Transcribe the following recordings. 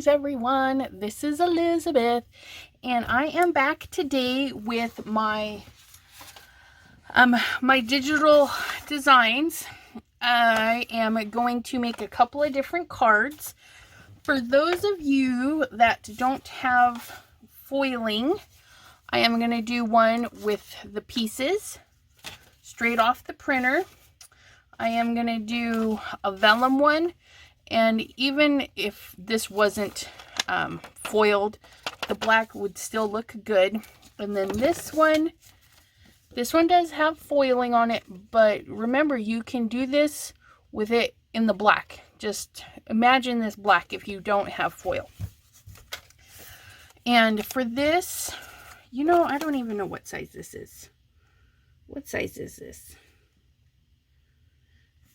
Greetings everyone, this is Elizabeth and I am back today with my digital designs. I am going to make a couple of different cards. For those of you that don't have foiling, I am going to do one with the pieces straight off the printer. I am going to do a vellum one. And even if this wasn't foiled, the black would still look good. And then this one does have foiling on it, but remember, you can do this with it in the black. Just imagine this black if you don't have foil. And for this, you know, I don't even know what size this is. What size is this?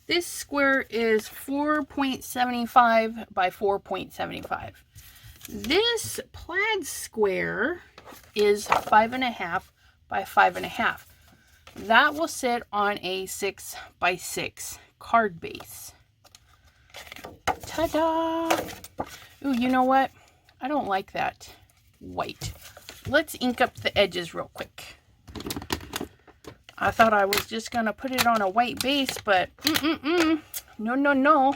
This square is 4.75 by 4.75. This plaid square is 5.5 by 5.5. That will sit on a 6 by 6 card base. Ta-da! Ooh, you know what? I don't like that white. Let's ink up the edges real quick. I thought I was just going to put it on a white base, but no, no, no.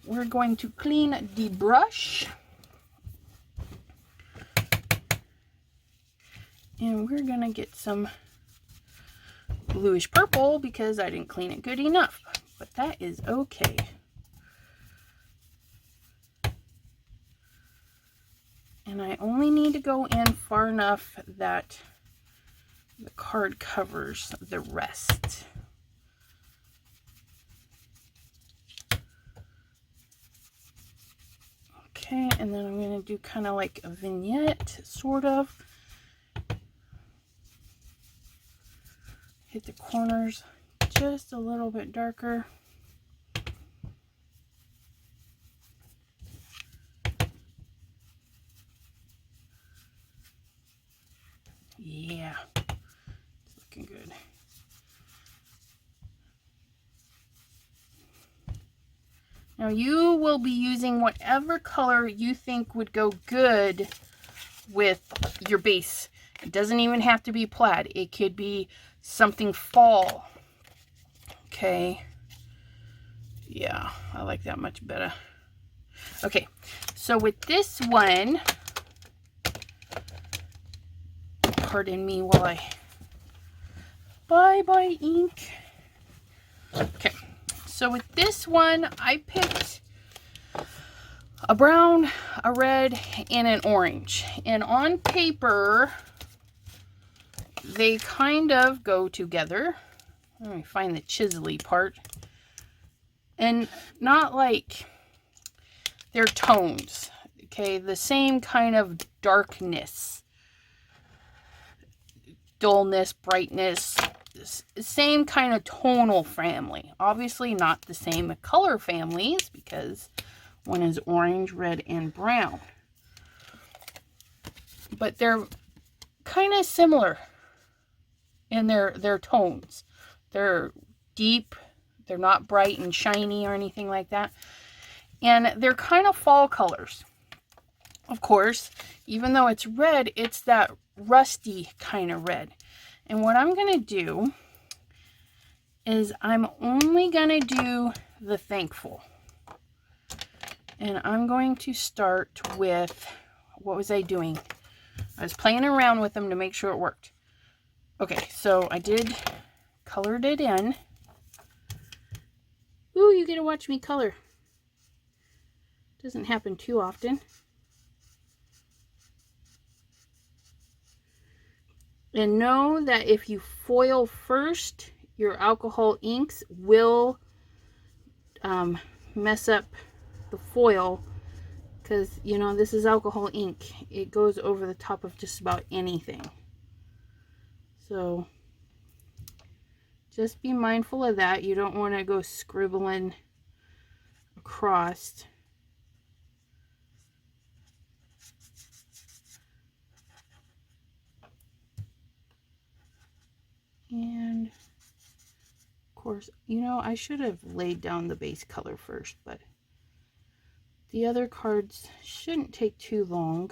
We're going to clean the brush. And we're going to get some bluish purple because I didn't clean it good enough. But that is okay. And I only need to go in far enough that the card covers the rest. Okay, and then I'm going to do kind of like a vignette, sort of. Hit the corners just a little bit darker. Yeah. Good. Now you will be using whatever color you think would go good with your base. It doesn't even have to be plaid. It could be something fall. Okay. Yeah, I like that much better. Okay, so with this one, pardon me while I bye ink. Okay, so with this one, I picked a brown, a red, and an orange. And on paper, they kind of go together. Let me find the chiselly part. And not like they're tones, okay? The same kind of darkness, dullness, brightness, same kind of tonal family. Obviously not the same color families because one is orange, red, and brown. But they're kind of similar in their tones. They're deep, they're not bright and shiny or anything like that. And they're kind of fall colors. Of course, even though it's red, it's that rusty kind of red. And what I'm going to do is I'm only going to do the thankful. And I'm going to start with, what was I doing? I was playing around with them to make sure it worked. Okay, so I colored it in. Ooh, you get to watch me color. Doesn't happen too often. And know that if you foil first, your alcohol inks will mess up the foil because, you know, this is alcohol ink. It goes over the top of just about anything. So just be mindful of that. You don't want to go scribbling across. And of course, you know, I should have laid down the base color first, but the other cards shouldn't take too long.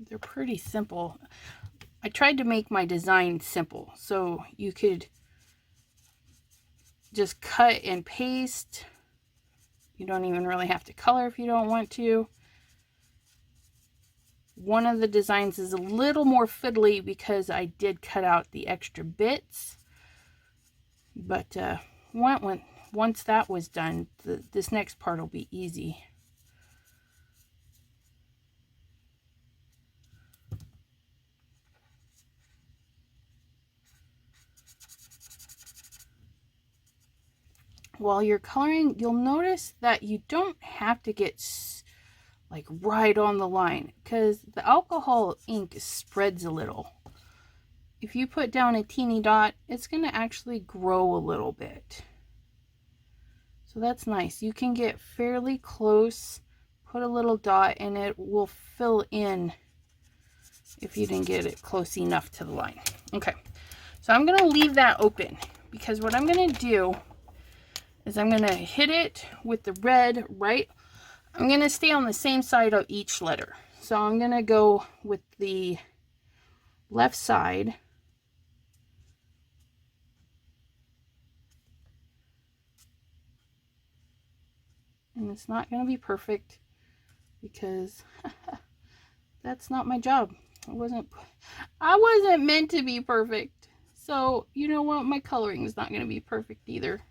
They're pretty simple. I tried to make my design simple so you could just cut and paste. You don't even really have to color if you don't want to. One of the designs is a little more fiddly because I did cut out the extra bits. But once that was done, this next part will be easy. While you're coloring, you'll notice that you don't have to get like right on the line because the alcohol ink spreads a little. If you put down a teeny dot, it's going to actually grow a little bit. So that's nice. You can get fairly close, put a little dot, and it will fill in if you didn't get it close enough to the line. Okay, so I'm going to leave that open because what I'm going to do is I'm going to hit it with the red right. I'm going to stay on the same side of each letter. So I'm going to go with the left side. And it's not going to be perfect because that's not my job. I wasn't meant to be perfect. So you know what? My coloring is not going to be perfect either.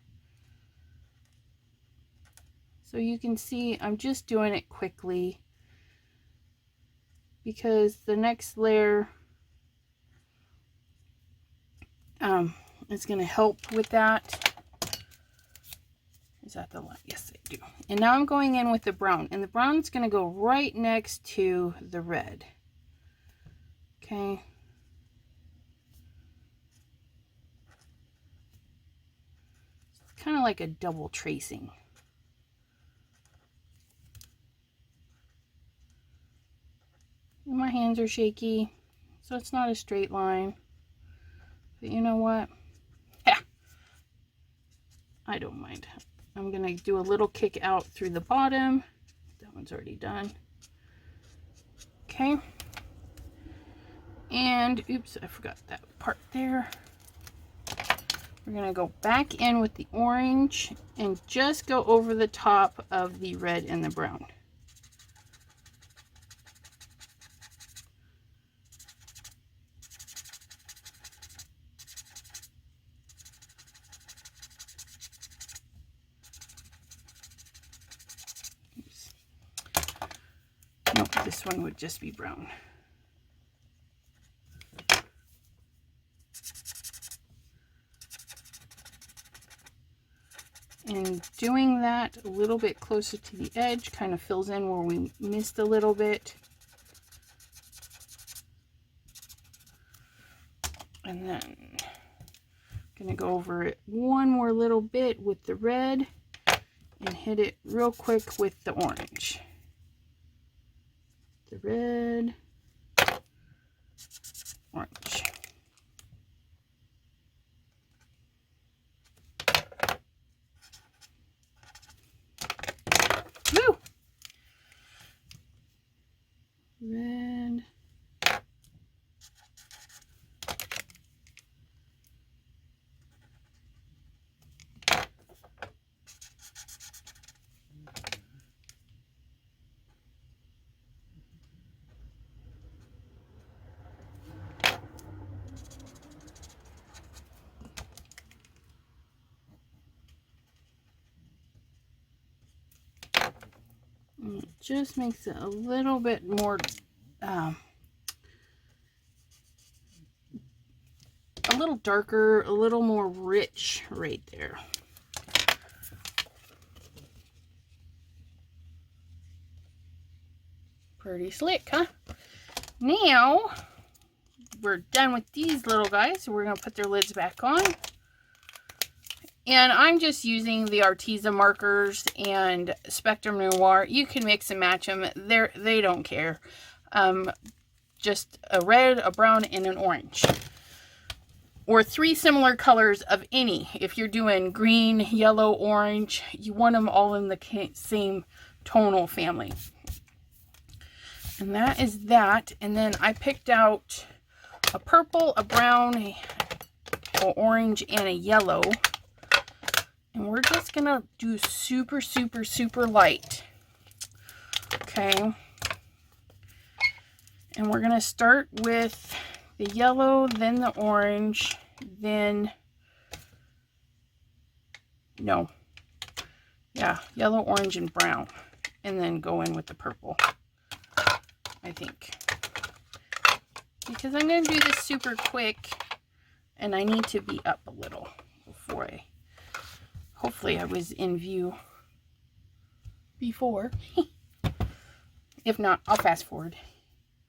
So you can see I'm just doing it quickly because the next layer is going to help with that. Is that the line? Yes, I do. And now I'm going in with the brown, and the brown is going to go right next to the red. Okay. It's kind of like a double tracing. My hands are shaky, so it's not a straight line. But you know what? Yeah, I don't mind. I'm going to do a little kick out through the bottom. That one's already done. Okay. And, oops, I forgot that part there. We're going to go back in with the orange and just go over the top of the red and the brown. Nope, this one would just be brown. And doing that a little bit closer to the edge kind of fills in where we missed a little bit. And then I'm going to go over it one more little bit with the red and hit it real quick with the orange. The red, orange. Woo! Red. And it just makes it a little bit more, a little darker, a little more rich right there. Pretty slick, huh? Now, we're done with these little guys, so we're going to put their lids back on. And I'm just using the Arteza markers and Spectrum Noir. You can mix and match them. They don't care. Just a red, a brown, and an orange. or 3 similar colors of any. If you're doing green, yellow, orange, you want them all in the same tonal family. And that is that. And then I picked out a purple, a brown, an orange, and a yellow. And we're just gonna do super, super, super light. Okay. And we're gonna start with the yellow, then the orange, then, no. Yeah, yellow, orange, and brown. And then go in with the purple, I think. Because I'm gonna do this super quick, and I need to be up a little before I, hopefully I was in view before. If not, I'll fast forward.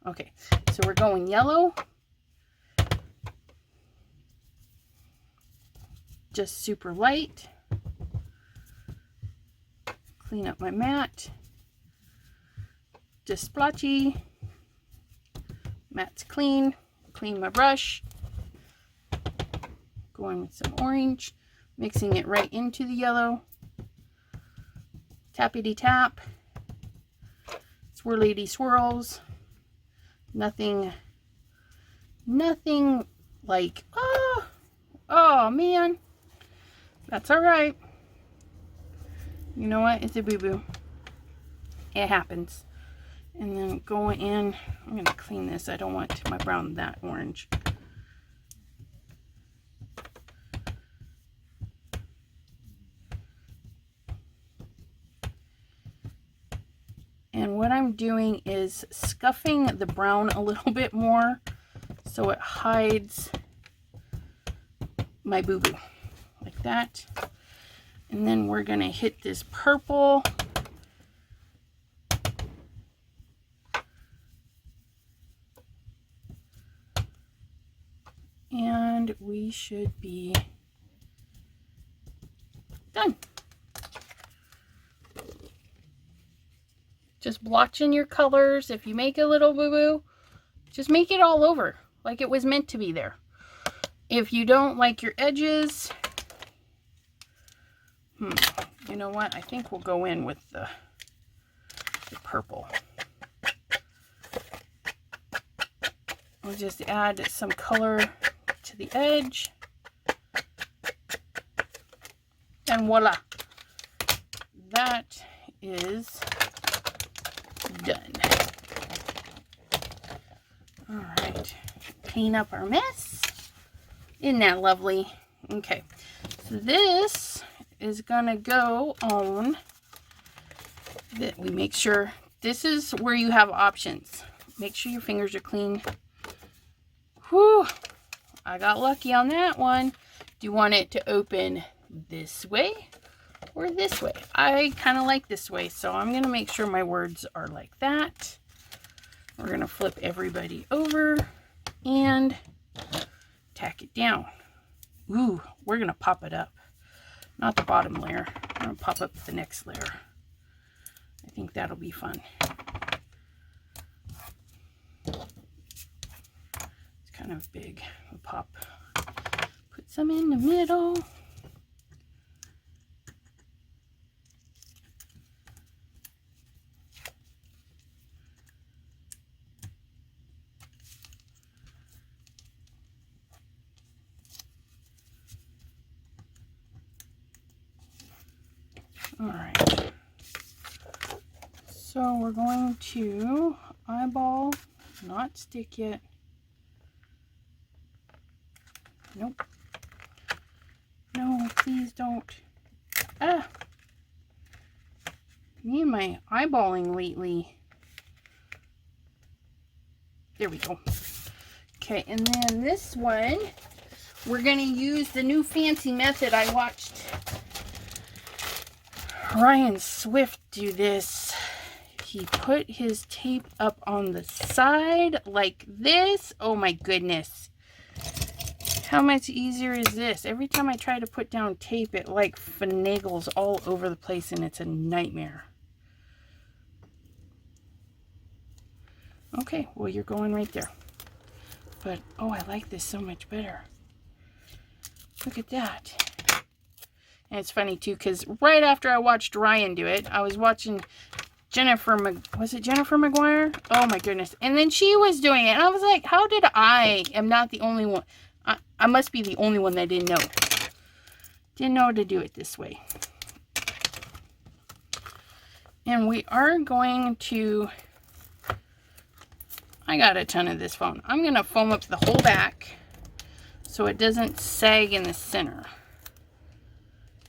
Okay, so we're going yellow. Just super light. Clean up my mat. Just splotchy. Mat's clean. Clean my brush. Going with some orange. Mixing it right into the yellow. Tappity tap. Swirly swirls. Nothing like, oh man. That's all right. You know what? It's a boo-boo. It happens. And then going in, I'm going to clean this. I don't want my brown that orange. And what I'm doing is scuffing the brown a little bit more so it hides my boo-boo. Like that. And then we're going to hit this purple. And we should be done. Just blotching your colors. If you make a little boo-boo, just make it all over like it was meant to be there. If you don't like your edges, you know what? I think we'll go in with the purple. We'll just add some color to the edge. And voila. That is done. All right. Clean up our mess. Isn't that lovely? Okay. So this is gonna go on that. We make sure this is where you have options. Make sure your fingers are clean. Whew, I got lucky on that one. Do you want it to open this way or this way? I kind of like this way, so I'm gonna make sure my words are like that. We're gonna flip everybody over and tack it down. Ooh, we're gonna pop it up. Not the bottom layer. I'm going to pop up the next layer. I think that'll be fun. It's kind of big. We'll put some in the middle. All right, so we're going to eyeball, not stick yet. Nope. No, please don't. Ah! Me and my eyeballing lately. There we go. Okay, and then this one, we're going to use the new fancy method. I watched Ryan Swift do this. He put his tape up on the side like this. Oh my goodness. How much easier is this? Every time I try to put down tape, it like finagles all over the place and it's a nightmare. Okay, well, you're going right there. But, oh, I like this so much better. Look at that. And it's funny too, because right after I watched Ryan do it, I was watching was it Jennifer McGuire? Oh my goodness. And then she was doing it. And I was like, how did I am not the only one. I must be the only one that didn't know. Didn't know to do it this way. And we are going to, I got a ton of this foam. I'm going to foam up the whole back so it doesn't sag in the center.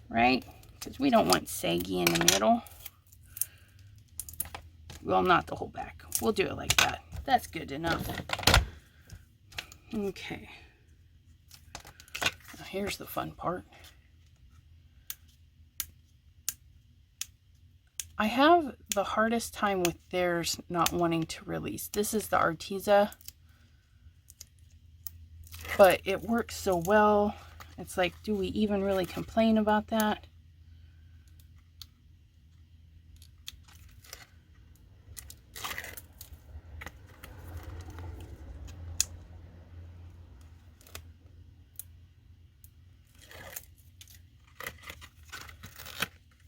Right? Because we don't want saggy in the middle. Well, not the whole back. We'll do it like that. That's good enough. Okay. Now here's the fun part. I have the hardest time with theirs not wanting to release. This is the Arteza, but it works so well. It's like, do we even really complain about that?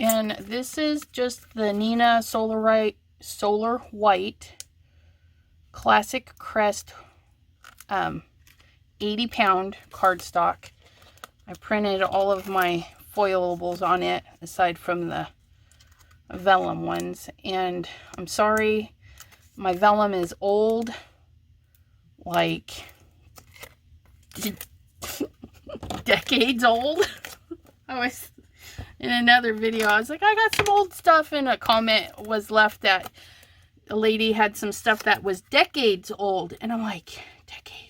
And this is just the Nina Solar White Classic Crest 80-pound cardstock. I printed all of my foilables on it, aside from the vellum ones. And I'm sorry, my vellum is old, like decades old. I was in another video, I was like, I got some old stuff, and a comment was left that a lady had some stuff that was decades old. And I'm like, decades?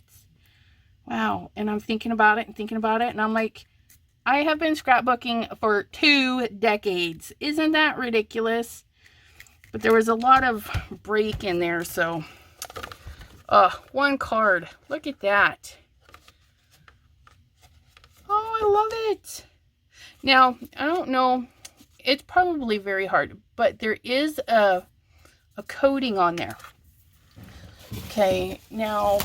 Wow. And I'm thinking about it and thinking about it. And I'm like, I have been scrapbooking for 2 decades. Isn't that ridiculous? But there was a lot of break in there. So, one card. Look at that. Oh, I love it. Now, I don't know, it's probably very hard, but there is a coating on there. Okay, now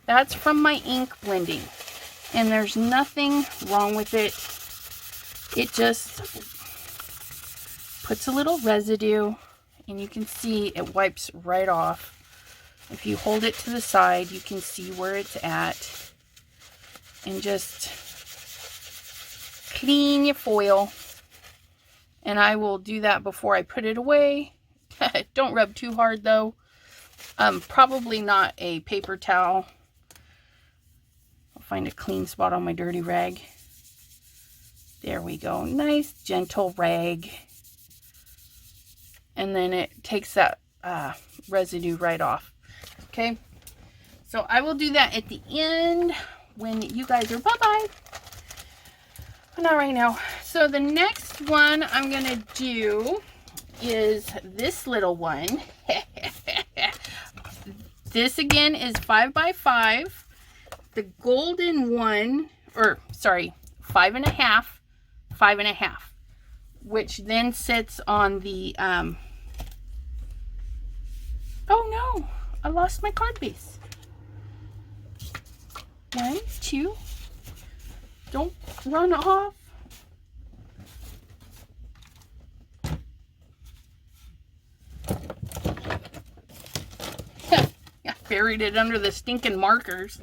that's from my ink blending, and there's nothing wrong with it. It just puts a little residue, and you can see it wipes right off. If you hold it to the side, you can see where it's at, and just clean your foil. And I will do that before I put it away. Don't rub too hard though. Probably not a paper towel. I'll find a clean spot on my dirty rag. There we go. Nice gentle rag. And then it takes that residue right off. Okay. So I will do that at the end when you guys are bye-bye. But not right now. So the next one I'm going to do is this little one. This again is 5x5. The golden one, or sorry, 5.5, 5.5, which then sits on the, oh no, I lost my card base. 1, 2, don't run off. I buried it under the stinking markers.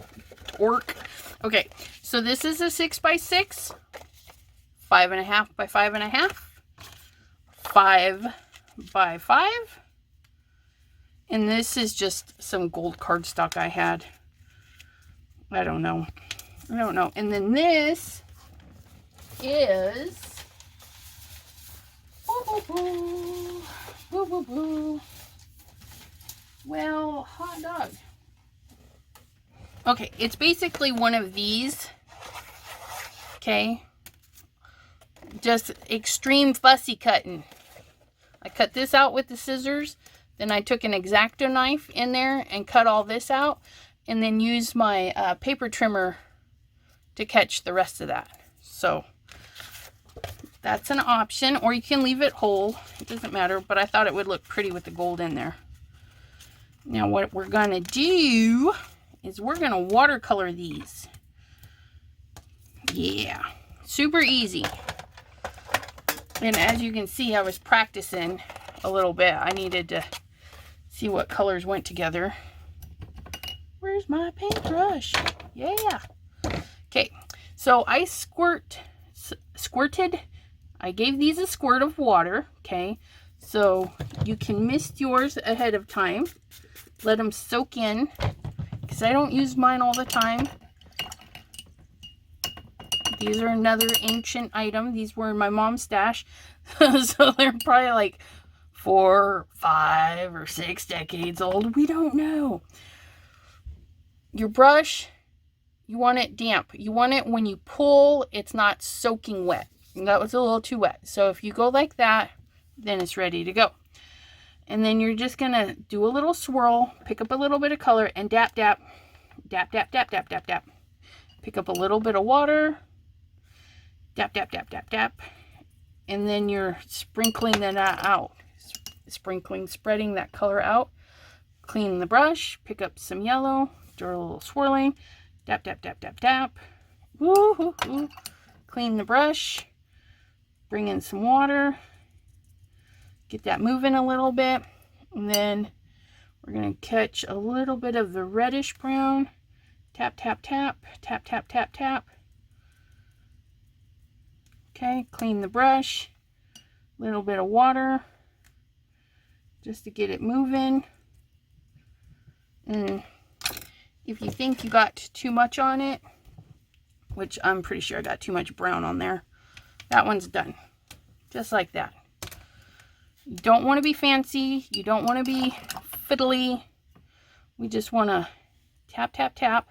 Torque. Okay, so this is a 6x6, 5.5 by 5.5, 5x5, and this is just some gold cardstock I had. I don't know. And then this is well, hot dog. Okay, it's basically one of these. Okay. Just extreme fussy cutting. I cut this out with the scissors. Then I took an X-Acto knife in there and cut all this out. And then used my paper trimmer to catch the rest of that. So that's an option. Or you can leave it whole. It doesn't matter. But I thought it would look pretty with the gold in there. Now what we're going to do is we're going to watercolor these. Yeah, super easy. And as you can see, I was practicing a little bit. I needed to see what colors went together. Where's my paintbrush? Yeah. Okay, so I squirted. I gave these a squirt of water, okay? So you can mist yours ahead of time. Let them soak in, because I don't use mine all the time. These are another ancient item. These were in my mom's stash. So they're probably like 4, 5, or 6 decades old. We don't know. Your brush, you want it damp. You want it when you pull, it's not soaking wet. That was a little too wet. So if you go like that, then it's ready to go. And then you're just going to do a little swirl, pick up a little bit of color, and dap, dap, dap, dap, dap, dap, dap, dap. Pick up a little bit of water, dap, dap, dap, dap, dap. And then you're sprinkling that out. Spreading that color out. Clean the brush, pick up some yellow, do a little swirling, dap, dap, dap, dap, dap. Woo-hoo-hoo. Clean the brush, bring in some water, get that moving a little bit, and then we're going to catch a little bit of the reddish brown. Tap, tap, tap, tap, tap, tap, tap. Okay, clean the brush, a little bit of water just to get it moving. And if you think you got too much on it, which I'm pretty sure I got too much brown on there, that one's done. Just like that. You don't want to be fancy. You don't want to be fiddly. We just want to tap, tap, tap.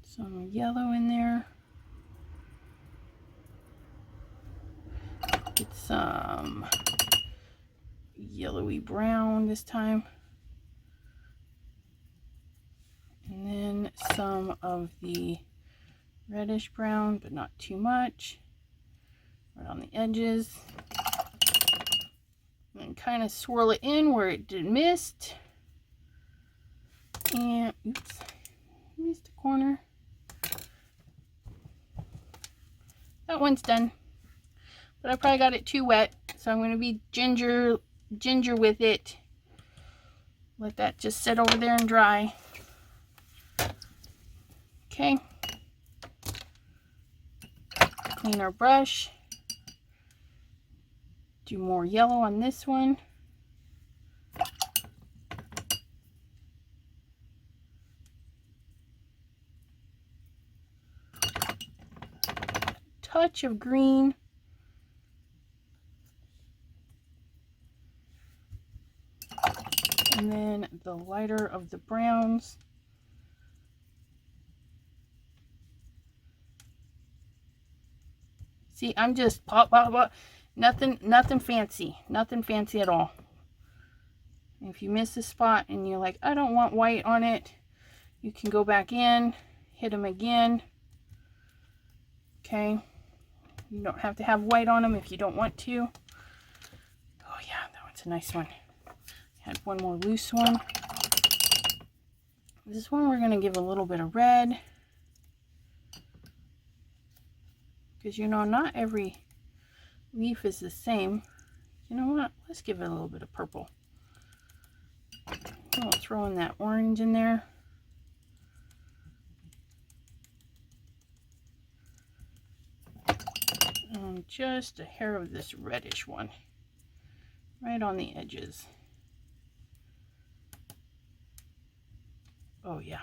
Some yellow in there. Get some yellowy brown this time. And then some of the reddish brown, but not too much. Right on the edges. And kind of swirl it in where it did mist. And, oops, missed a corner. That one's done. But I probably got it too wet, so I'm going to be ginger with it. Let that just sit over there and dry. Okay. Clean our brush. Do more yellow on this one. Touch of green. And then the lighter of the browns. See, I'm just pop, pop, pop. Nothing fancy. Nothing fancy at all. If you miss a spot and you're like, I don't want white on it, you can go back in, hit them again. Okay. You don't have to have white on them if you don't want to. Oh yeah, that one's a nice one. Had one more loose one. This one we're going to give a little bit of red. Because you know, not every leaf is the same. You know what? Let's give it a little bit of purple. I'll throw in that orange in there. And just a hair of this reddish one. Right on the edges. Oh yeah,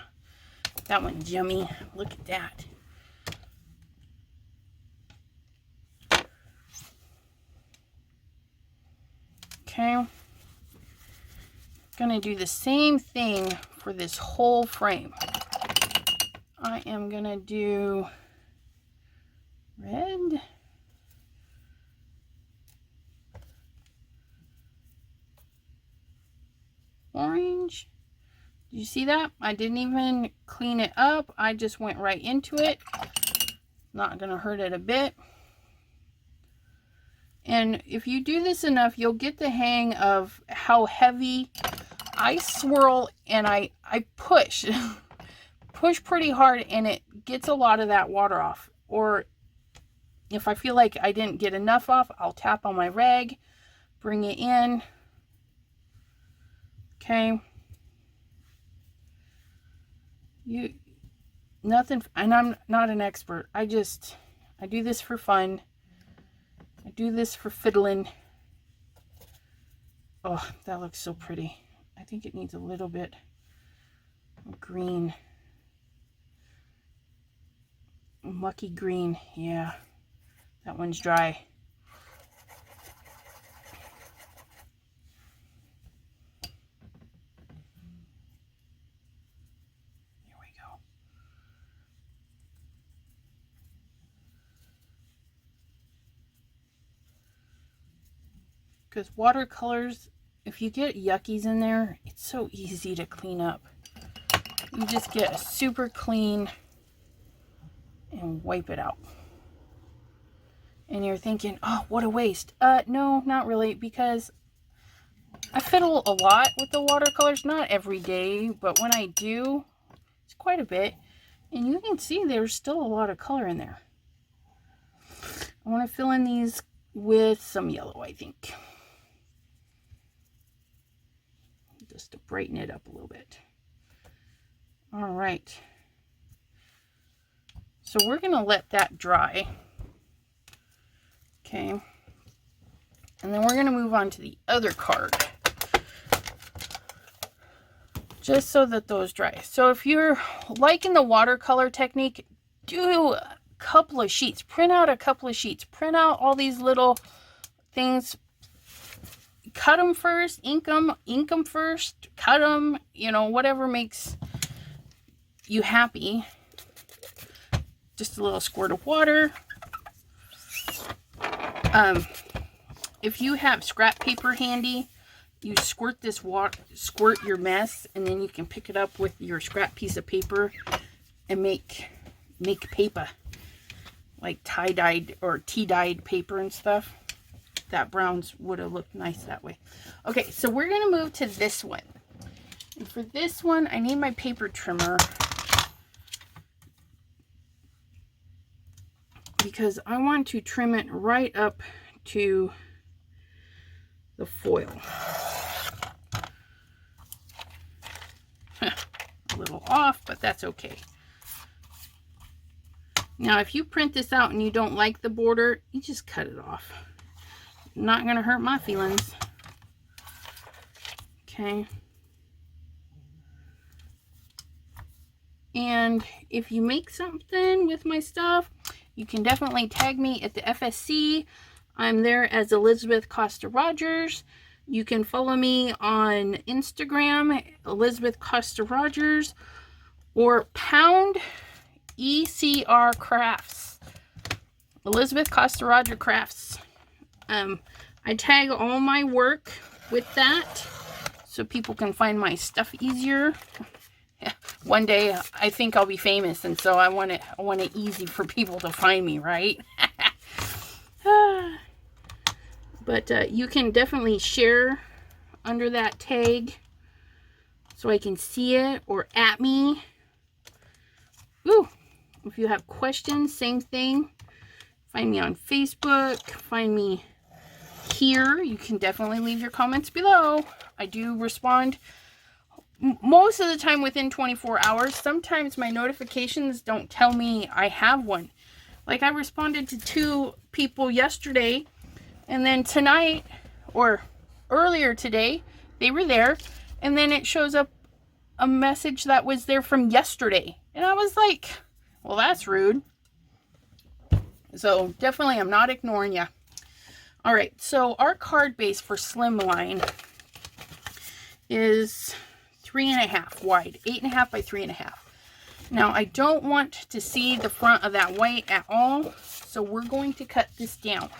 that one's yummy. Look at that. Okay, gonna do the same thing for this whole frame. I am gonna do red, orange. Do you see that? I didn't even clean it up. I just went right into it. Not gonna hurt it a bit. And if you do this enough, you'll get the hang of how heavy I swirl, and I push. Push pretty hard, and it gets a lot of that water off. Or if I feel like I didn't get enough off, I'll tap on my rag, bring it in. Okay. Nothing, and I'm not an expert. I do this for fun. I do this for fiddling. Oh, that looks so pretty. I think it needs a little bit of green. Mucky green. Yeah, that one's dry. Here we go. Because watercolors, if you get yuckies in there, it's so easy to clean up. You just get a super clean and wipe it out. And you're thinking, oh, what a waste. No, not really, because I fiddle a lot with the watercolors. Not every day, but when I do, it's quite a bit. And you can see there's still a lot of color in there. I want to fill in these with some yellow, I think. Just to brighten it up a little bit. All right. So we're going to let that dry. Okay. And then we're going to move on to the other card. Just so that those dry. So if you're liking the watercolor technique, do a couple of sheets. Print out a couple of sheets. Print out all these little things. Cut them first, ink them first, cut them, you know, whatever makes you happy. Just a little squirt of water. If you have scrap paper handy, you squirt this water, squirt your mess, and then you can pick it up with your scrap piece of paper and make paper, like tie-dyed or tea-dyed paper and stuff. That browns would have looked nice that way. Okay, so we're going to move to this one. And for this one, I need my paper trimmer because I want to trim it right up to the foil. A little off, but that's okay. Now, if you print this out and you don't like the border, you just cut it off. Not going to hurt my feelings. Okay. And if you make something with my stuff, you can definitely tag me at the FSC. I'm there as Elizabeth Costa-Rogers. You can follow me on Instagram, Elizabeth Costa-Rogers, or pound ECR Crafts. Elizabeth Costa-Rogers Crafts. I tag all my work with that so people can find my stuff easier. One day I think I'll be famous, and so I want it easy for people to find me, right? But you can definitely share under that tag so I can see it, or at me. Ooh, if you have questions, same thing. Find me on Facebook. Find me here. You can definitely leave your comments below. I do respond most of the time within 24 hours. Sometimes my notifications don't tell me I have one. Like I responded to 2 people yesterday, and then tonight or earlier today they were there, and then it shows up a message that was there from yesterday, and I was like, well, that's rude. So definitely I'm not ignoring you. All right, so our card base for Slimline is 3.5 wide, 8.5 by 3.5. Now I don't want to see the front of that white at all, so we're going to cut this down.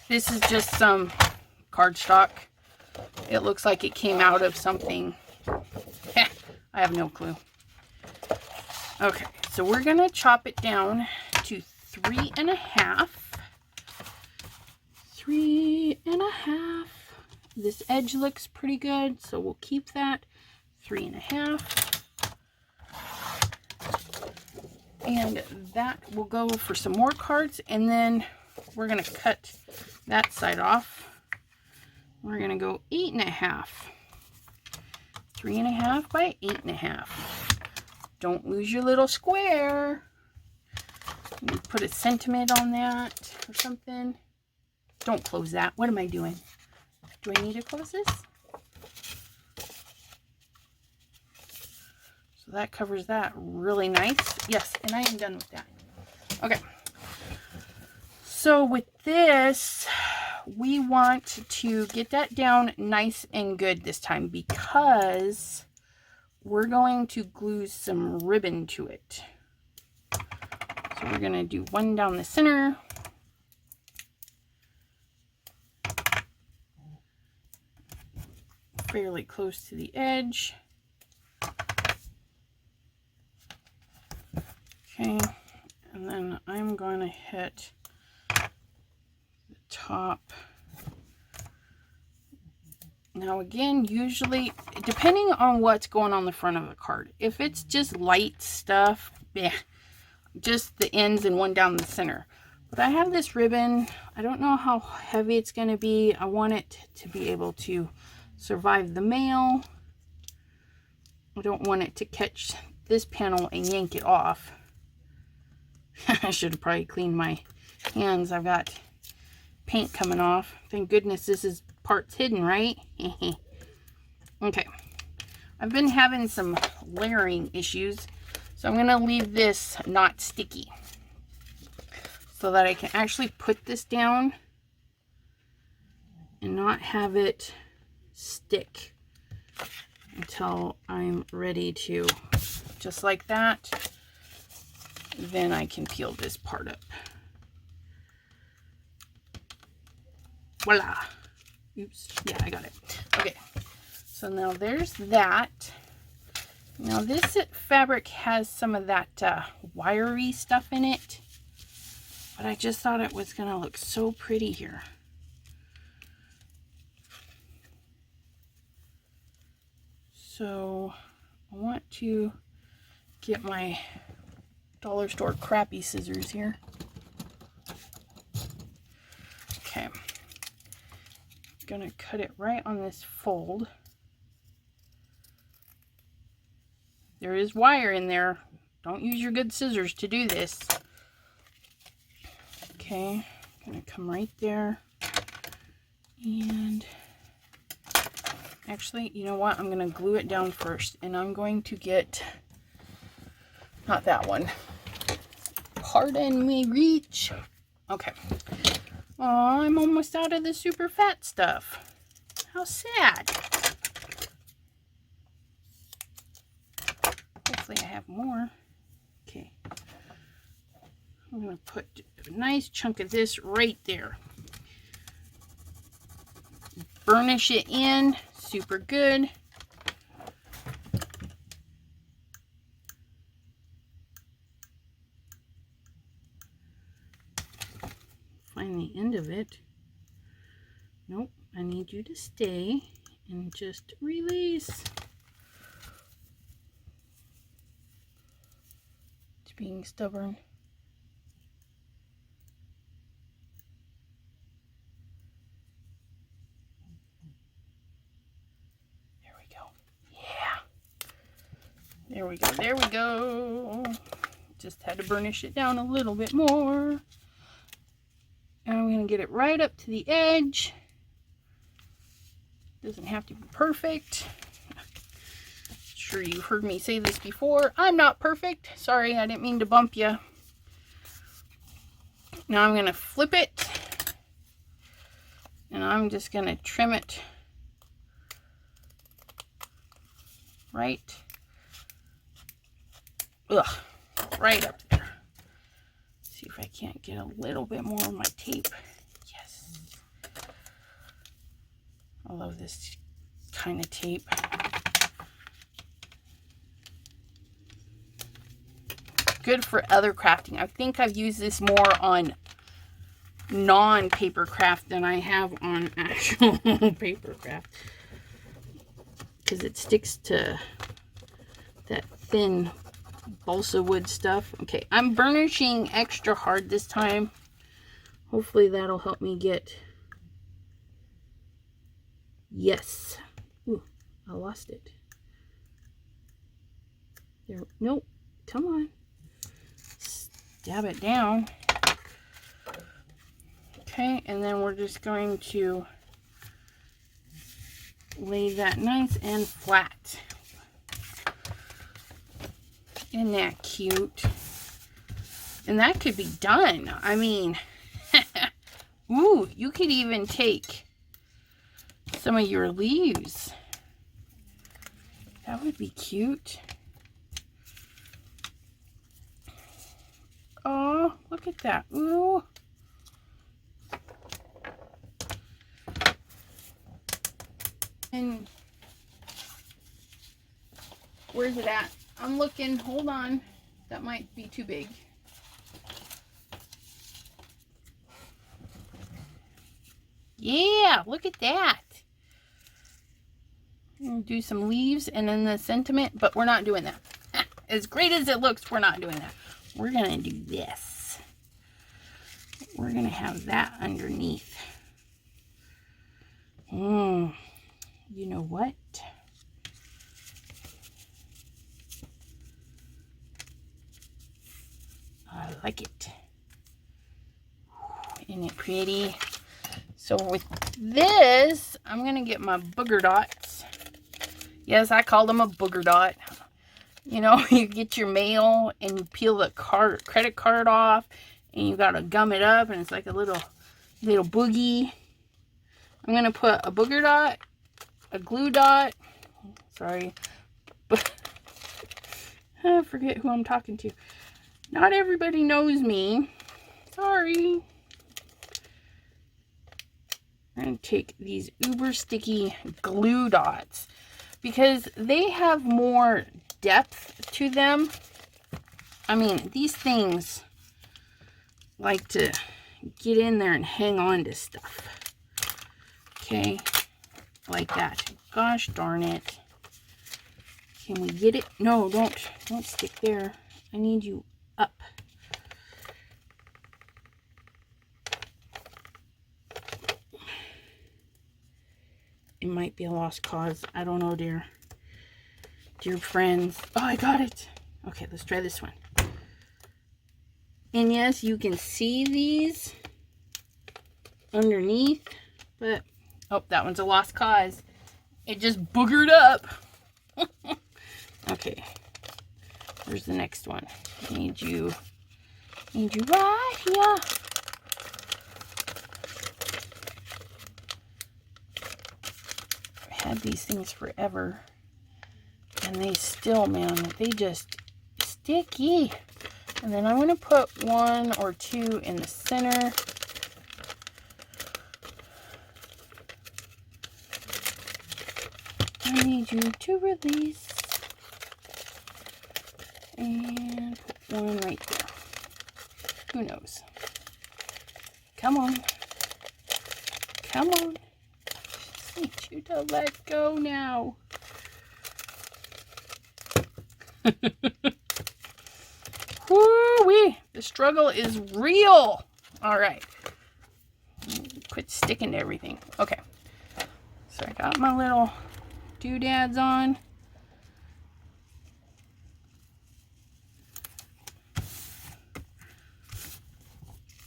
This is just some cardstock. It looks like it came out of something. I have no clue. Okay, so we're gonna chop it down to 3.5. 3.5. This edge looks pretty good, so we'll keep that. 3.5. And that will go for some more cards, and then we're going to cut that side off. We're going to go 8.5. 3.5 by 8.5. Don't lose your little square. You put a sentiment on that or something. Don't close that. What am I doing? Do I need to close this? So that covers that really nice. Yes, and I am done with that. Okay. So with this, we want to get that down nice and good this time because we're going to glue some ribbon to it. So we're going to do one down the center. Fairly close to the edge. Okay, and then I'm going to hit the top. Now again, usually, depending on what's going on the front of the card, if it's just light stuff, yeah, just the ends and one down the center. But I have this ribbon. I don't know how heavy it's going to be. I want it to be able to survive the mail. I don't want it to catch this panel and yank it off. I should have probably cleaned my hands. I've got paint coming off. Thank goodness this is parts hidden, right? Okay. I've been having some layering issues, so I'm going to leave this not sticky so that I can actually put this down and not have it stick until I'm ready to, just like that. Then I can peel this part up. Voila. Oops. Yeah, I got it. Okay. So now there's that. Now this fabric has some of that wiry stuff in it. But I just thought it was going to look so pretty here. So I want to get my dollar store crappy scissors here. Okay. I'm gonna cut it right on this fold. There is wire in there. Don't use your good scissors to do this. Okay, I'm gonna come right there. And actually, you know what? I'm gonna glue it down first, and I'm going to get, not that one. Pardon me, reach. Okay. Oh, I'm almost out of the super fat stuff. How sad. Hopefully I have more. Okay. I'm going to put a nice chunk of this right there. Burnish it in. Super good. Find the end of it. Nope, I need you to stay and just release. It's being stubborn. There we go. Yeah. There we go. There we go. Just had to burnish it down a little bit more. And I'm going to get it right up to the edge. Doesn't have to be perfect. Sure, you've heard me say this before. I'm not perfect. Sorry, I didn't mean to bump you. Now I'm going to flip it. And I'm just going to trim it right. Right up there. See if I can't get a little bit more of my tape. Yes. I love this kind of tape. Good for other crafting. I think I've used this more on non-paper craft than I have on actual paper craft, because it sticks to that thin balsa wood stuff. Okay, I'm burnishing extra hard this time. Hopefully that'll help me get... Yes. Ooh, I lost it. There. Nope. Come on. Stab it down. Okay, and then we're just going to lay that nice and flat. Isn't that cute? And that could be done. I mean, ooh, you could even take some of your leaves. That would be cute. Oh, look at that. Ooh. And where's it at? I'm looking. Hold on. That might be too big. Yeah, look at that. Do some leaves and then the sentiment, but we're not doing that. As great as it looks, we're not doing that. We're gonna do this. We're gonna have that underneath. You know what? I like it. Isn't it pretty? So with this, I'm gonna get my booger dots. Yes, I call them a booger dot. You know, you get your mail and you peel the credit card off, and you gotta gum it up, and it's like a little boogie. I'm gonna put a booger dot, a glue dot. Sorry, but I forget who I'm talking to. Not everybody knows me. Sorry. I'm gonna take these uber sticky glue dots because they have more depth to them. I mean, these things like to get in there and hang on to stuff. Okay, like that. Gosh darn it. Can we get it? No, don't stick there. I need you up. It might be a lost cause. I don't know, dear friends. Oh, I got it. Okay, let's try this one. And yes, you can see these underneath, but oh, that one's a lost cause. It just boogered up. Okay, where's the next one? Need you right here. I've had these things forever, and they still, man, they just sticky. And then I'm going to put one or two in the center. I need you to release. And put one right there. Who knows? Come on. Come on. Just need you to let go now. Woo-wee. The struggle is real. All right. Quit sticking to everything. Okay. So I got my little doodads on.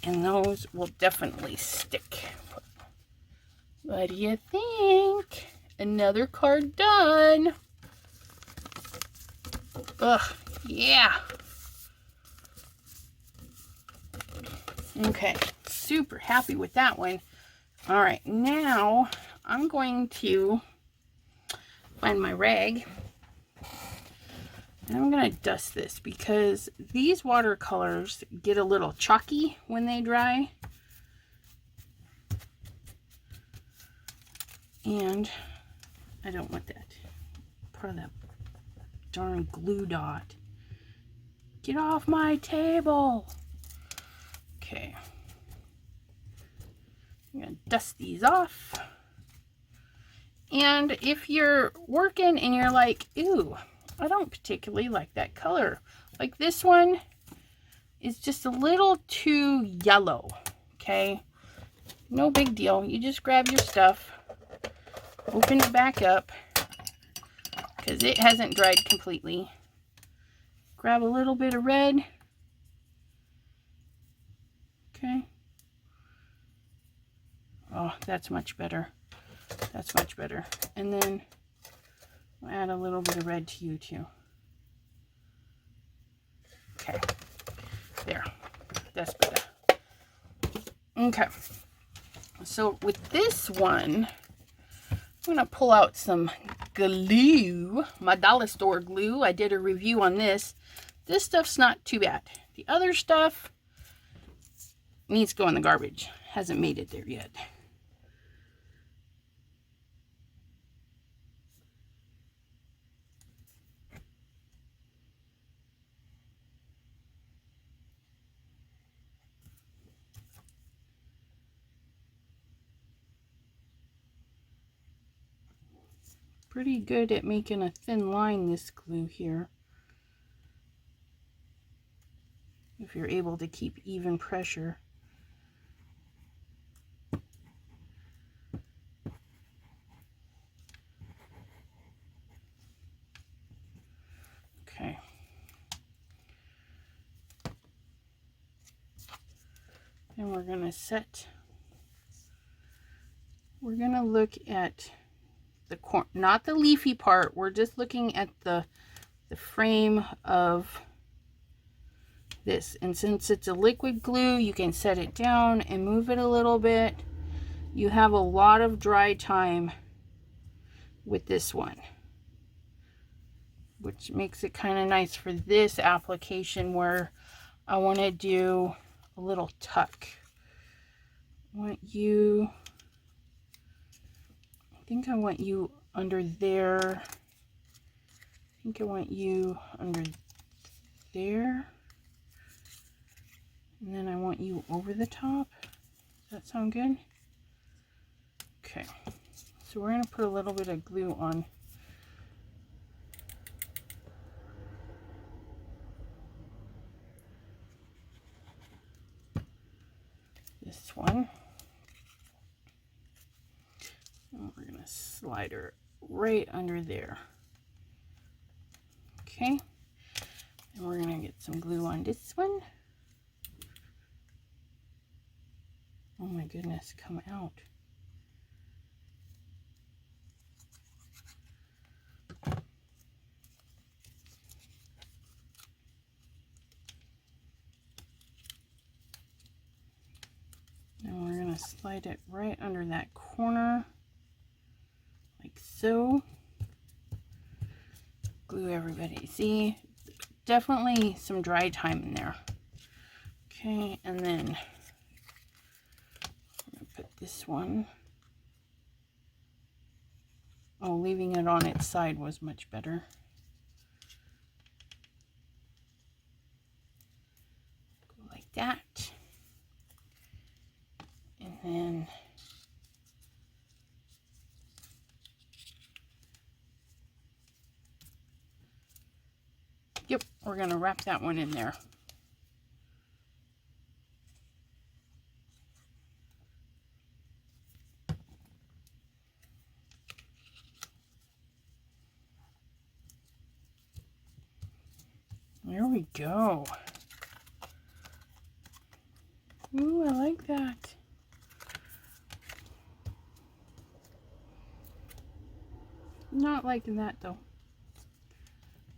And those will definitely stick. What do you think? Another card done. Ugh, yeah. Okay, super happy with that one. All right, now I'm going to find my rag. And I'm going to dust this because these watercolors get a little chalky when they dry. And I don't want that. Part of that darn glue dot. Get off my table. Okay. I'm going to dust these off. And if you're working and you're like, ooh, I don't particularly like that color. Like this one is just a little too yellow, okay? No big deal. You just grab your stuff, open it back up, because it hasn't dried completely. Grab a little bit of red. Okay. Oh, that's much better. That's much better. And then I'll add a little bit of red to you too. Okay. There. That's better. Okay. So with this one, I'm going to pull out some glue. My dollar store glue. I did a review on this. This stuff's not too bad. The other stuff needs to go in the garbage. Hasn't made it there yet. Pretty good at making a thin line, this glue here. If you're able to keep even pressure. Okay. And we're going to set, we're going to look at the corner, not the leafy part. We're just looking at the frame of this. And since it's a liquid glue, you can set it down and move it a little bit. You have a lot of dry time with this one, which makes it kind of nice for this application where I want to do a little tuck. I want you, I think I want you under there. I think I want you under there. And then I want you over the top. Does that sound good? Okay. So we're going to put a little bit of glue on. This one. And we're going to slide her right under there. Okay. And we're going to get some glue on this one. Oh my goodness, come out. And we're going to slide it right under that corner, like so. Glue everybody. See, definitely some dry time in there. Okay, and then I'm going to put this one. Oh, leaving it on its side was much better. Go like that. And then yep, we're going to wrap that one in there. There we go. Ooh, I like that. Not liking that though.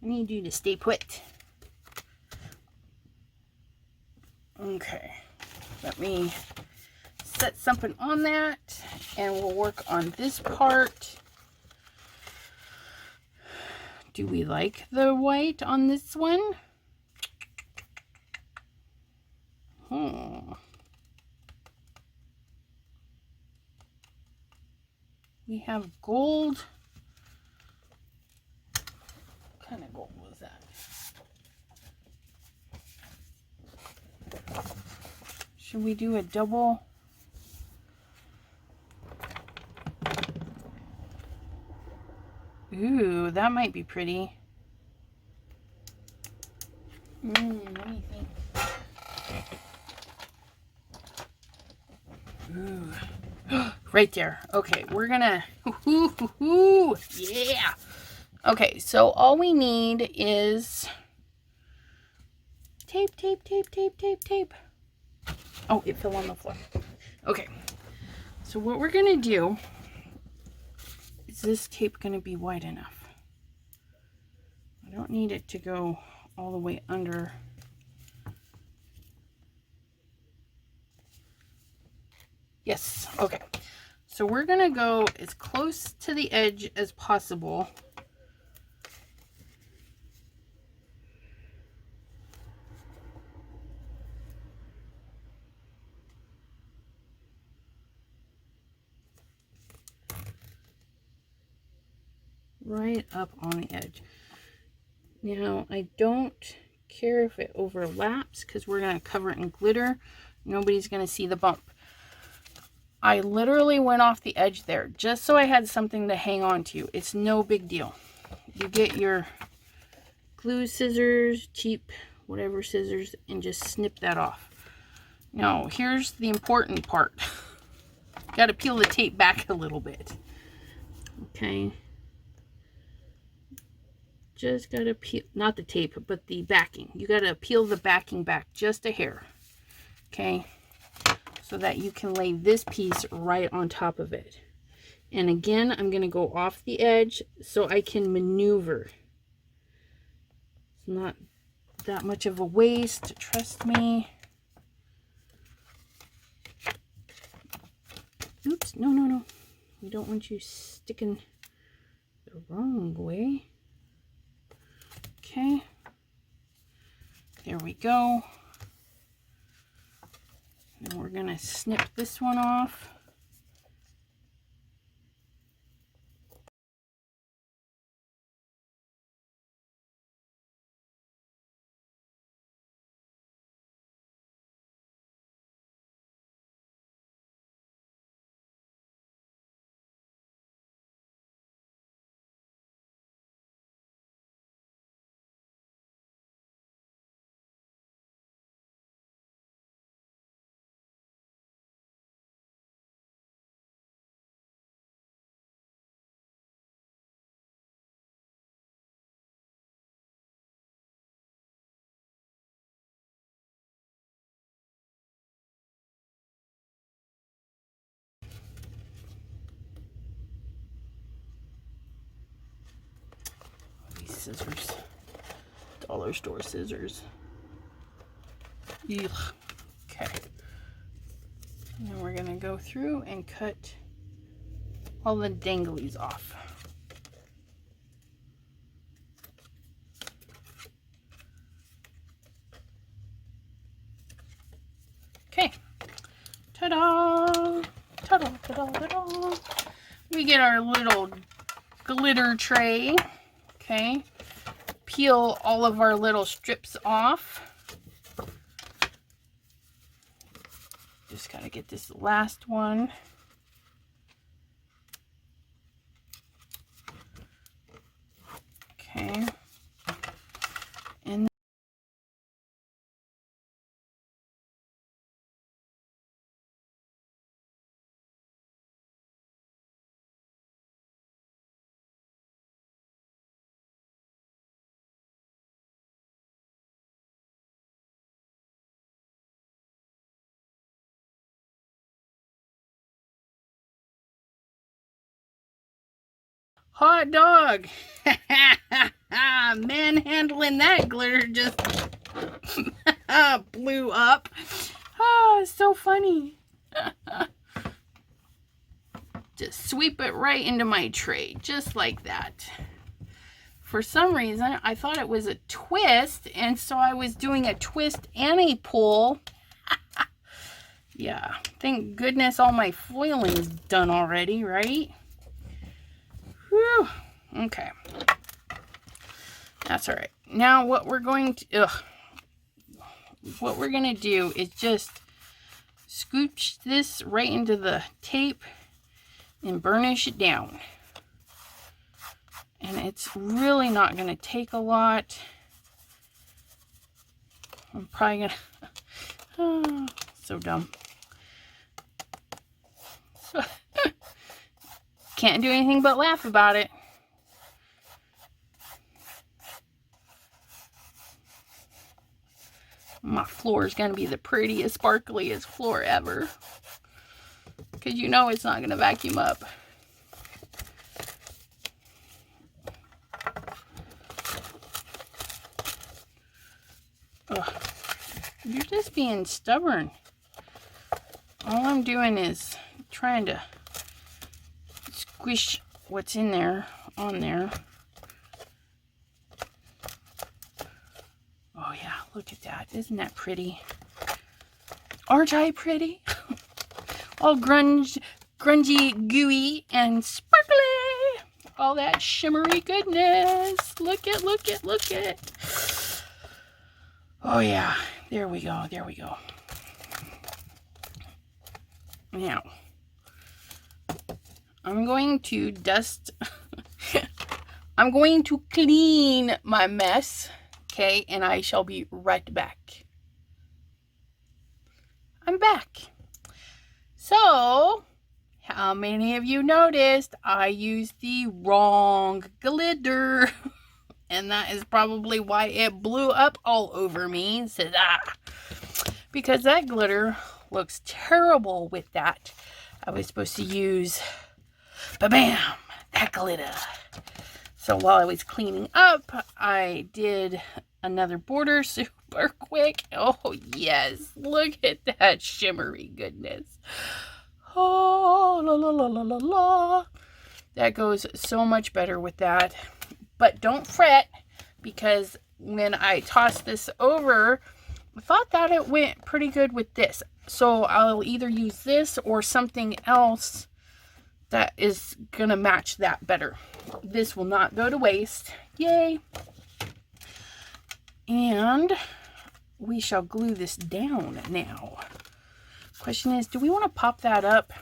I need you to stay put. Okay, let me set something on that and we'll work on this part. Do we like the white on this one? We have gold. What kind of gold was that? Should we do a double? Ooh, that might be pretty. Let me think. Ooh. Right there. Okay, we're gonna, yeah. Okay, so all we need is tape, tape, tape, tape, tape, tape. Oh, it fell on the floor. Okay, so what we're gonna do, is this tape gonna be wide enough? I don't need it to go all the way under. Yes, okay. So we're gonna go as close to the edge as possible. Right up on the edge. Now, I don't care if it overlaps because we're going to cover it in glitter. Nobody's going to see the bump. I literally went off the edge there just so I had something to hang on to. It's no big deal. You get your glue scissors, cheap whatever scissors, and just snip that off. Now, here's the important part. Got to peel the tape back a little bit. Okay. Just got to peel, not the tape, but the backing. You got to peel the backing back just a hair. Okay. So that you can lay this piece right on top of it. And again, I'm going to go off the edge so I can maneuver. It's not that much of a waste, trust me. Oops, no, no, no. We don't want you sticking the wrong way. Okay. There we go. And we're going to snip this one off. Scissors, dollar store scissors. Ugh. Okay, and then we're gonna go through and cut all the danglies off. Okay, ta-da, ta-da, ta-da, ta-da. We get our little glitter tray. Okay, peel all of our little strips off. Just gotta get this last one. Okay. And hot dog. Manhandling that glitter just blew up. Oh, it's so funny. Just sweep it right into my tray, just like that. For some reason, I thought it was a twist, and so I was doing a twist and a pull. Yeah, thank goodness all my foiling is done already, right? Whew. Okay. That's all right. Now what we're going to do is just scooch this right into the tape and burnish it down. And And it's really not going to take a lot. I'm probably going to... Oh, so dumb. Can't do anything but laugh about it. My floor is going to be the prettiest, sparkliest floor ever. Because you know it's not going to vacuum up. Ugh. You're just being stubborn. All I'm doing is trying to squish what's in there on there. Oh yeah, look at that. Isn't that pretty? Aren't I pretty? All grungy, gooey, and sparkly. All that shimmery goodness. Look at, look at, look at. Oh yeah, there we go, there we go. Now, I'm going to dust, I'm going to clean my mess, okay, and I shall be right back. I'm back. So, how many of you noticed I used the wrong glitter? And that is probably why it blew up all over me. So, because that glitter looks terrible with that. I was supposed to use, ba-bam, that glitter. So while I was cleaning up, I did another border super quick. Oh yes, look at that shimmery goodness. Oh, la la la la la la. That goes so much better with that. But don't fret, because when I tossed this over, I thought that it went pretty good with this. So I'll either use this or something else that is going to match that better. This will not go to waste. Yay! And we shall glue this down now. Question is, do we want to pop that up?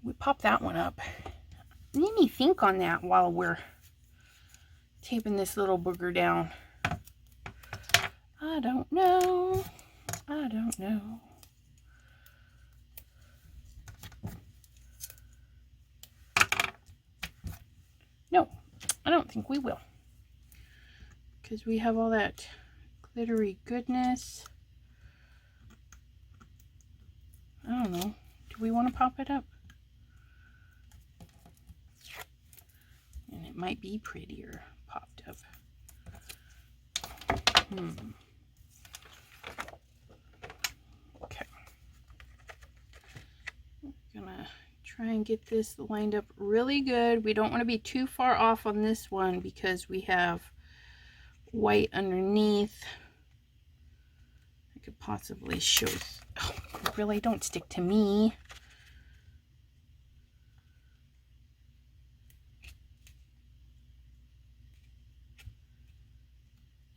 We pop that one up. Let me think on that while we're taping this little booger down. I don't know. I don't know. No, I don't think we will. Because we have all that glittery goodness. I don't know. Do we want to pop it up? And it might be prettier popped up. Okay. I'm gonna try and get this lined up really good. We don't want to be too far off on this one because we have white underneath. I could possibly show. Oh, really? Don't stick to me.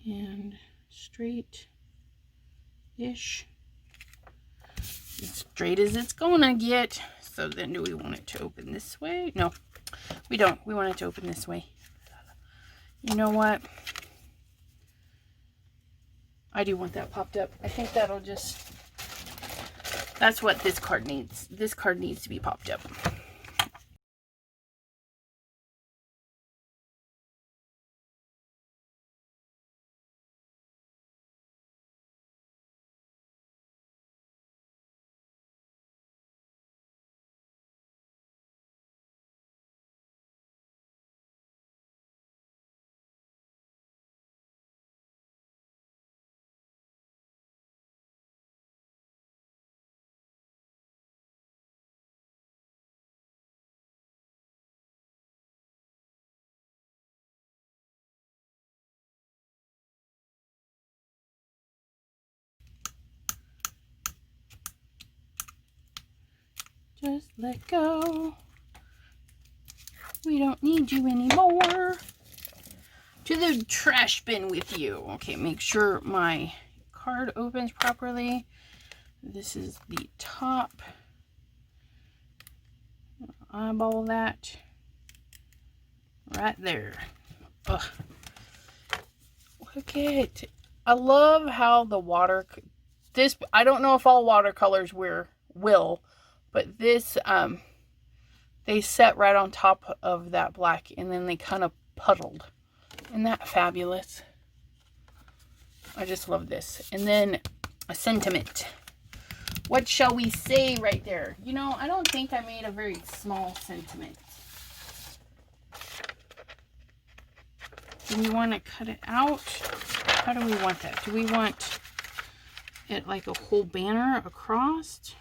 And straight-ish. As straight as it's gonna get. So then do we want it to open this way? No, we don't. We want it to open this way. You know what? I do want that popped up. I think that'll just... That's what this card needs. This card needs to be popped up. Just let go. We don't need you anymore. To the trash bin with you. Okay, make sure my card opens properly. This is the top. Eyeball that. right there. Ugh. Look at, I love how the water, this, I don't know if all watercolors will, but this, they set right on top of that black and then they kind of puddled. Isn't that fabulous? I just love this. And then a sentiment. What shall we say right there? You know, I don't think I made a very small sentiment. Do we want to cut it out? How do we want that? Do we want it like a whole banner across?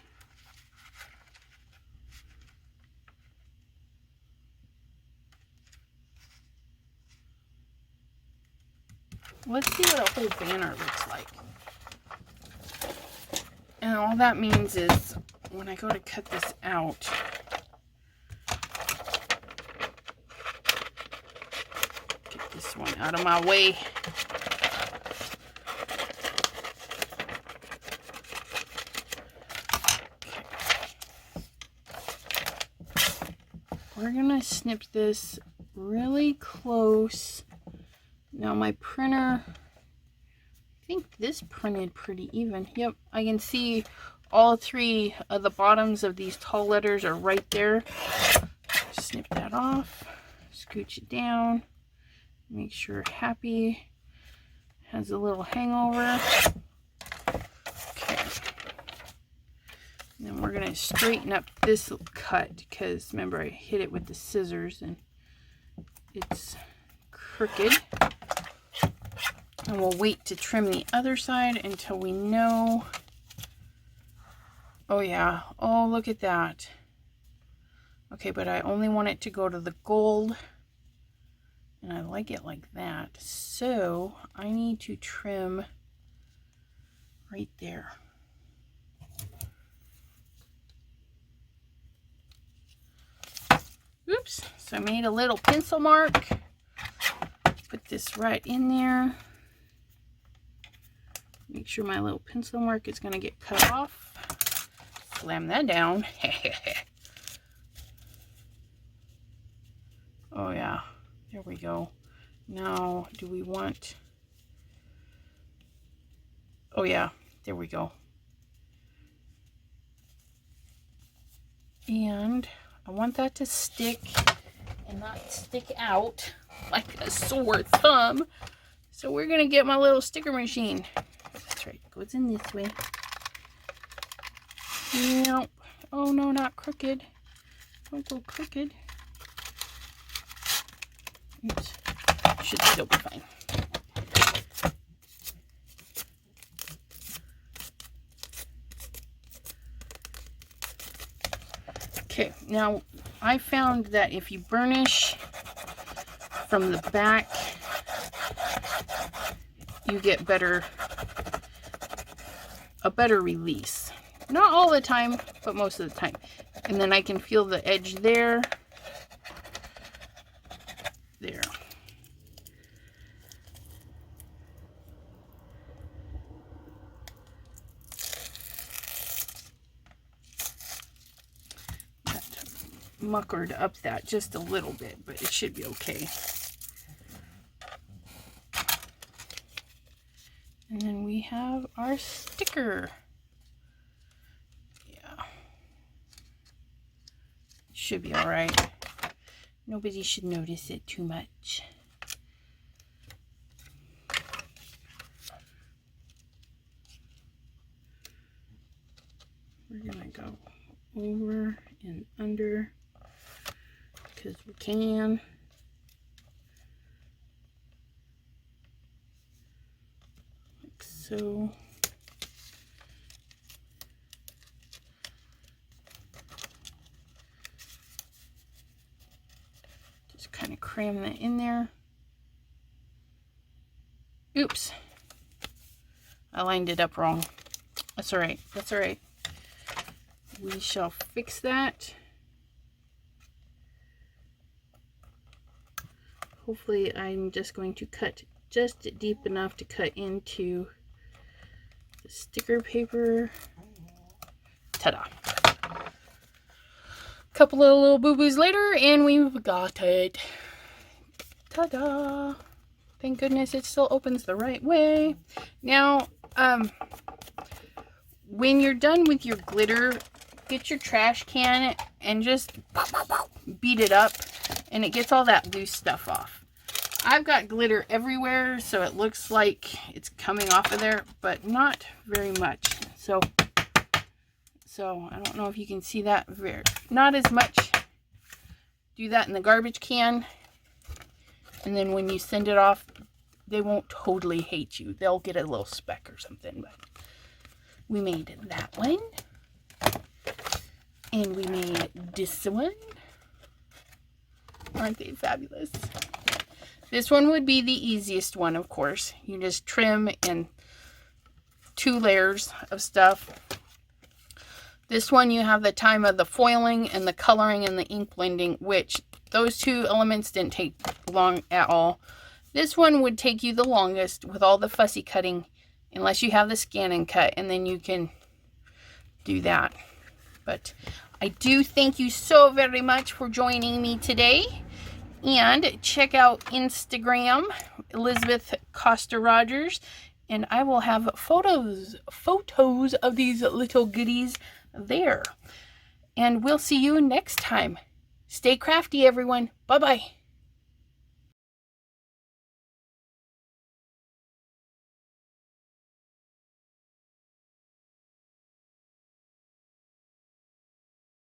Let's see what a whole banner looks like. And all that means is when I go to cut this out, get this one out of my way. We're gonna snip this really close. Now my printer, I think this printed pretty even. Yep, I can see all three of the bottoms of these tall letters are right there. Snip that off, scooch it down, make sure happy has a little hangover. Okay. And then we're gonna straighten up this cut because remember I hit it with the scissors and it's crooked. And we'll wait to trim the other side until we know. Oh yeah, oh look at that. Okay, but I only want it to go to the gold. And I like it like that. So I need to trim right there. Oops, so I made a little pencil mark. Put this right in there. Make sure my little pencil mark is going to get cut off. Slam that down. Oh yeah, there we go. Now, do we want... Oh yeah, there we go. And I want that to stick and not stick out like a sore thumb. So we're going to get my little sticker machine. That's right, it goes in this way. Nope. Oh no, not crooked. Don't go crooked. Oops. Should still be fine. Okay, now I found that if you burnish from the back, you get a better release. Not all the time, but most of the time. And then I can feel the edge there. There. That muckered up that just a little bit, but it should be okay. And then we have our sticker. Yeah. Should be all right. Nobody should notice it too much. We're gonna go over and under because we can. Like so. Just kind of cram that in there. Oops. I lined it up wrong. That's all right. That's all right. We shall fix that. Hopefully I'm just going to cut just deep enough to cut into the sticker paper. Ta-da. Couple of little boo-boos later and we've got it. Ta-da! Thank goodness it still opens the right way. Now, when you're done with your glitter, get your trash can and just beat it up, and it gets all that loose stuff off. I've got glitter everywhere, so it looks like it's coming off of there, but not very much. So I don't know if you can see that. Not as much. Do that in the garbage can, and then when you send it off, they won't totally hate you. They'll get a little speck or something, but we made that one. And we made this one. Aren't they fabulous? This one would be the easiest one, of course. You just trim in 2 layers of stuff. This one you have the time of the foiling and the coloring and the ink blending, which those 2 elements didn't take long at all. This one would take you the longest with all the fussy cutting, unless you have the scan and cut, and then you can do that. But I do thank you so very much for joining me today. And check out Instagram, Elizabeth Costa-Rogers, and I will have photos of these little goodies there. And we'll see you next time. Stay crafty, everyone. Bye-bye.